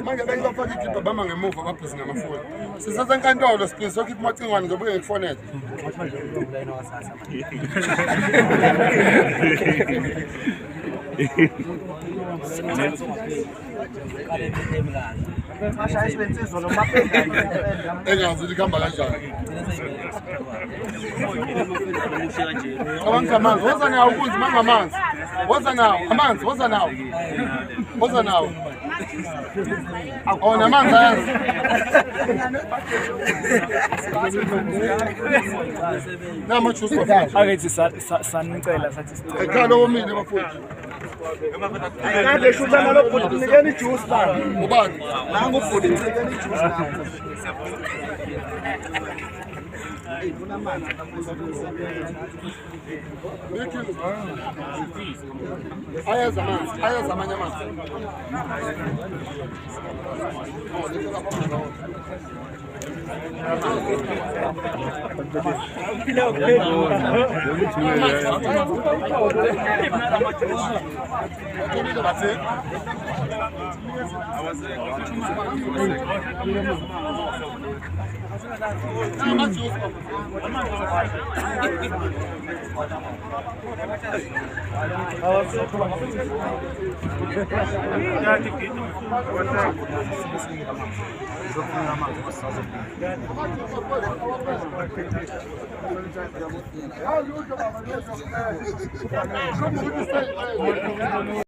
Manje bengizofaka ikhipha bama ngemuva babhizi ngamafoni. Sisatha enkantolo siphinze sokhipha umacingwane ngizobuye ngikufonele. Engazi likhamba kanjani. Abantu amanzi, woza nawo ukunzi mangamanzi. Woza nawo amanzi, woza nawo. Woza nawo. Oh, namanzi ayazi. Namachuso. Akethi sanicela sathi sicela. Ekhalo womile bafowethu. Kade shutha nalo bhuti nikeni juice bani. Ubani? Nangu bhuti nikeni juice lapho. Ayazi amanzi, ayazi amanye amanzi.